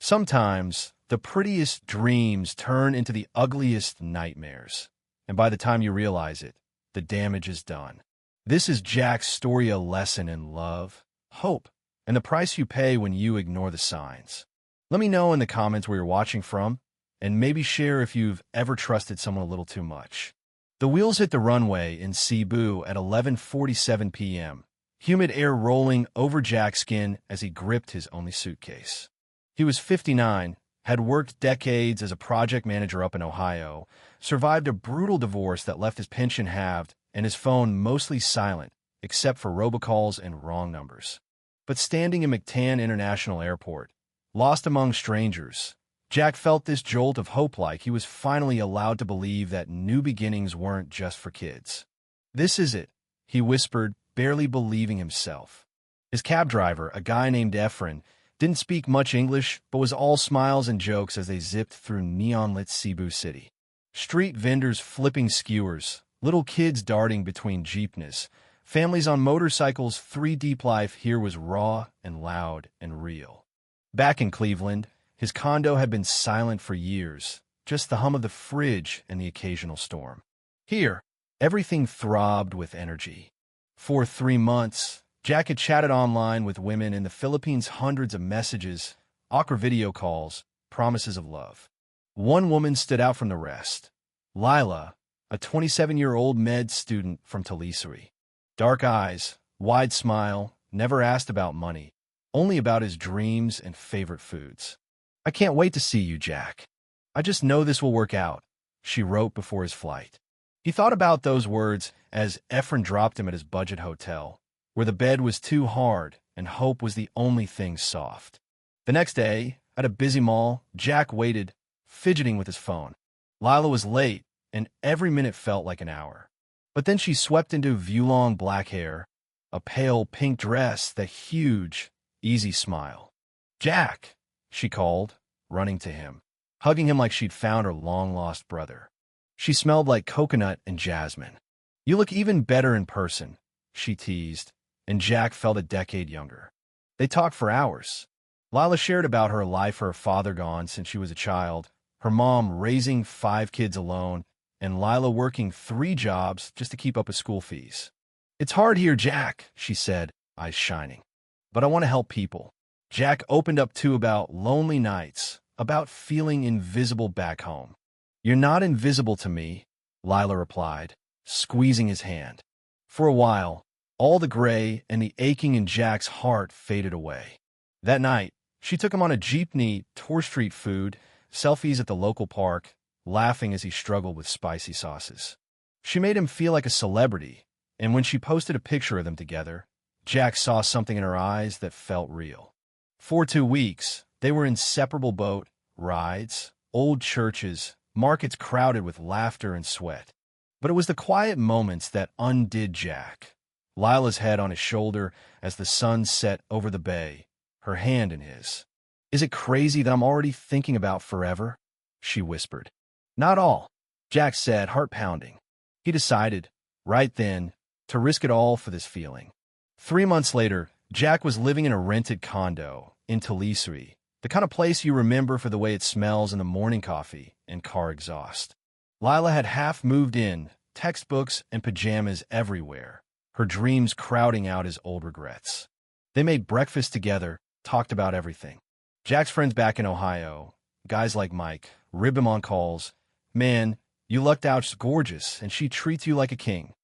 Sometimes, the prettiest dreams turn into the ugliest nightmares, and by the time you realize it, the damage is done. This is Jack's story, a lesson in love, hope, and the price you pay when you ignore the signs. Let me know in the comments where you're watching from, and maybe share if you've ever trusted someone a little too much. The wheels hit the runway in Cebu at 11:47 p.m., humid air rolling over Jack's skin as he gripped his only suitcase. He was 59, had worked decades as a project manager up in Ohio, survived a brutal divorce that left his pension halved and his phone mostly silent, except for robocalls and wrong numbers. But standing in McTan International Airport, lost among strangers, Jack felt this jolt of hope, like he was finally allowed to believe that new beginnings weren't just for kids. "This is it," he whispered, barely believing himself. His cab driver, a guy named Efren, didn't speak much English, but was all smiles and jokes as they zipped through neon-lit Cebu City. Street vendors flipping skewers, little kids darting between jeepneys, families on motorcycles. 3 deep life here was raw and loud and real. Back in Cleveland, his condo had been silent for years, just the hum of the fridge and the occasional storm. Here, everything throbbed with energy. For 3 months, Jack had chatted online with women in the Philippines, hundreds of messages, awkward video calls, promises of love. One woman stood out from the rest. Lila, a 27-year-old med student from Talisari. Dark eyes, wide smile, never asked about money, only about his dreams and favorite foods. "I can't wait to see you, Jack. I just know this will work out," she wrote before his flight. He thought about those words as Efren dropped him at his budget hotel, where the bed was too hard and hope was the only thing soft. The next day, at a busy mall, Jack waited, fidgeting with his phone. Lila was late, and every minute felt like an hour. But then she swept into view-long black hair, a pale pink dress, that huge, easy smile. "Jack," she called, running to him, hugging him like she'd found her long-lost brother. She smelled like coconut and jasmine. "You look even better in person," she teased, and Jack felt a decade younger. They talked for hours. Lila shared about her life, her father gone since she was a child, her mom raising 5 kids alone, and Lila working 3 jobs just to keep up with school fees. "It's hard here, Jack," she said, eyes shining. "But I want to help people." Jack opened up too, about lonely nights, about feeling invisible back home. "You're not invisible to me," Lila replied, squeezing his hand. For a while, all the gray and the aching in Jack's heart faded away. That night, she took him on a jeepney tour, street food, selfies at the local park, laughing as he struggled with spicy sauces. She made him feel like a celebrity, and when she posted a picture of them together, Jack saw something in her eyes that felt real. For 2 weeks, they were inseparable: boat rides, old churches, markets crowded with laughter and sweat. But it was the quiet moments that undid Jack. Lila's head on his shoulder as the sun set over the bay, her hand in his. "Is it crazy that I'm already thinking about forever?" she whispered. "Not all," Jack said, heart pounding. He decided, right then, to risk it all for this feeling. 3 months later, Jack was living in a rented condo in Talisari, the kind of place you remember for the way it smells in the morning coffee and car exhaust. Lila had half moved in, textbooks and pajamas everywhere, her dreams crowding out his old regrets. They made breakfast together, talked about everything. Jack's friends back in Ohio, guys like Mike, ribbed him on calls. "Man, you lucked out, she's gorgeous, and she treats you like a king."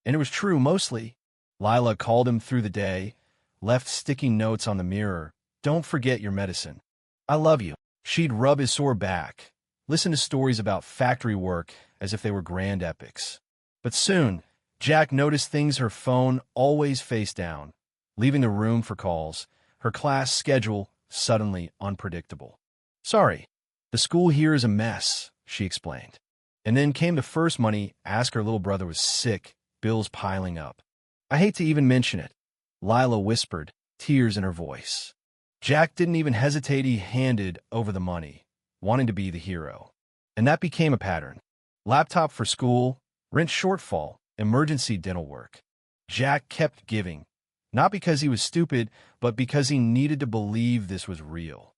And it was true, mostly. Lila called him through the day, left sticky notes on the mirror. "Don't forget your medicine. I love you." She'd rub his sore back, listen to stories about factory work as if they were grand epics. But soon, Jack noticed things: her phone always face down, leaving the room for calls, her class schedule suddenly unpredictable. "Sorry, the school here is a mess," she explained. And then came the first money ask: her little brother was sick, bills piling up. "I hate to even mention it," Lila whispered, tears in her voice. Jack didn't even hesitate. He handed over the money, wanting to be the hero. And that became a pattern. Laptop for school, rent shortfall, emergency dental work. Jack kept giving, not because he was stupid, but because he needed to believe this was real.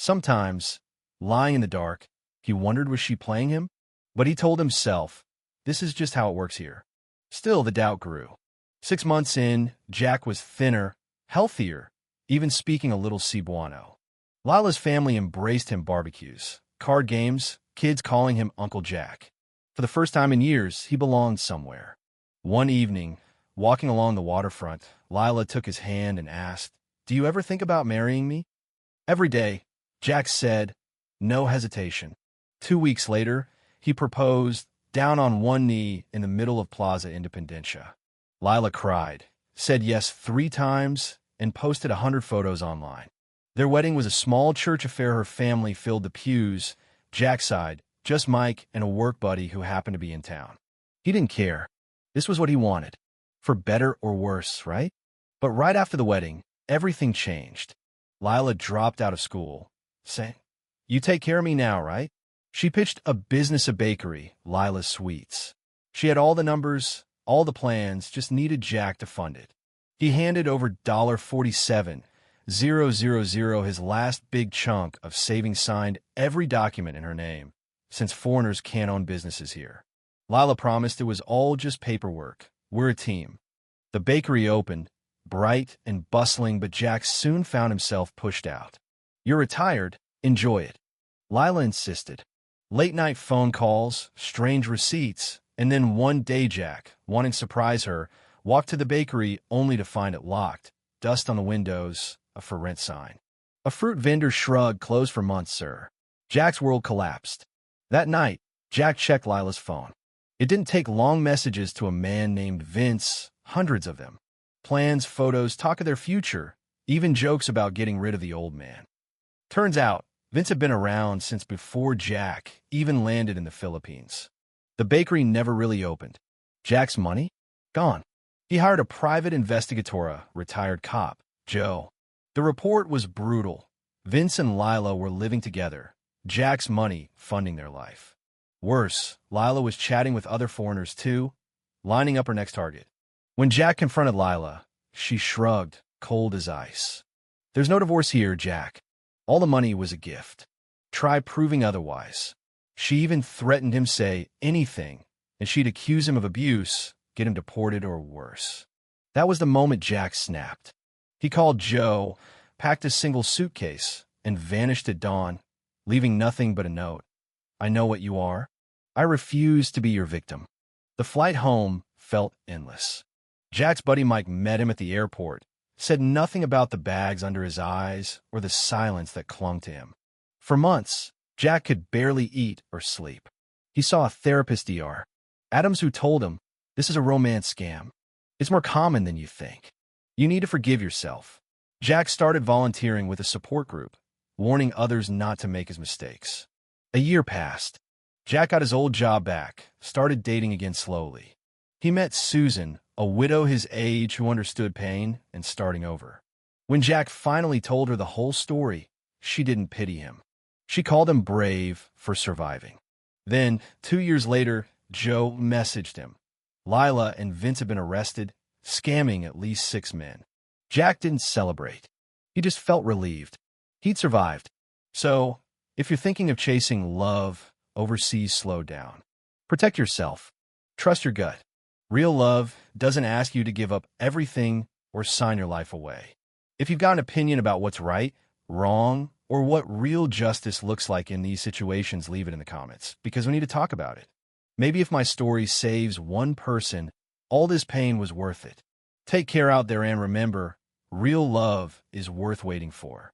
Sometimes, lying in the dark, he wondered was she playing him? But he told himself, this is just how it works here. Still, the doubt grew. 6 months in, Jack was thinner, healthier, even speaking a little Cebuano. Lila's family embraced him barbecues, card games, kids calling him Uncle Jack. For the first time in years, he belonged somewhere. One evening, walking along the waterfront, Lila took his hand and asked, "Do you ever think about marrying me?" Every day, Jack said, no hesitation. 2 weeks later, he proposed, down on one knee in the middle of Plaza Independencia. Lila cried, said yes 3 times, and posted 100 photos online. Their wedding was a small church affair. Her family filled the pews. Jack sighed, just Mike and a work buddy who happened to be in town. He didn't care. This was what he wanted. For better or worse, right? But right after the wedding, everything changed. Lila dropped out of school, saying, "You take care of me now, right?" She pitched a business, a bakery, Lila's Sweets. She had all the numbers, all the plans, just needed Jack to fund it. He handed over $47,000, his last big chunk of savings, signed every document in her name, since foreigners can't own businesses here. Lila promised it was all just paperwork. We're a team. The bakery opened, bright and bustling, but Jack soon found himself pushed out. "You're retired. Enjoy it." Lila insisted. Late-night phone calls, strange receipts, and then one day Jack, wanting to surprise her, walked to the bakery only to find it locked, dust on the windows, a for rent sign. A fruit vendor shrugged, "Closed for months, sir." Jack's world collapsed. That night, Jack checked Lila's phone. It didn't take long. Messages to a man named Vince, hundreds of them. Plans, photos, talk of their future, even jokes about getting rid of the old man. Turns out, Vince had been around since before Jack even landed in the Philippines. The bakery never really opened. Jack's money? Gone. He hired a private investigator, retired cop, Joe. The report was brutal. Vince and Lila were living together, Jack's money funding their life. Worse, Lila was chatting with other foreigners too, lining up her next target. When Jack confronted Lila, she shrugged, cold as ice. "There's no divorce here, Jack. All the money was a gift. Try proving otherwise." She even threatened him, say anything, and she'd accuse him of abuse, get him deported or worse. That was the moment Jack snapped. He called Joe, packed a single suitcase, and vanished at dawn, leaving nothing but a note. "I know what you are. I refuse to be your victim." The flight home felt endless. Jack's buddy Mike met him at the airport, said nothing about the bags under his eyes or the silence that clung to him. For months, Jack could barely eat or sleep. He saw a therapist, Dr. Adams, who told him, "This is a romance scam. It's more common than you think. You need to forgive yourself." Jack started volunteering with a support group, warning others not to make his mistakes. A year passed. Jack got his old job back, started dating again slowly. He met Susan, a widow his age who understood pain and starting over. When Jack finally told her the whole story, she didn't pity him. She called him brave for surviving. Then, 2 years later, Joe messaged him. Lila and Vince had been arrested, scamming at least 6 men. Jack didn't celebrate. He just felt relieved. He'd survived. So, if you're thinking of chasing love overseas, slow down. Protect yourself. Trust your gut. Real love doesn't ask you to give up everything or sign your life away. If you've got an opinion about what's right, wrong, or what real justice looks like in these situations, leave it in the comments, because we need to talk about it. Maybe if my story saves one person, all this pain was worth it. Take care out there, and remember, real love is worth waiting for.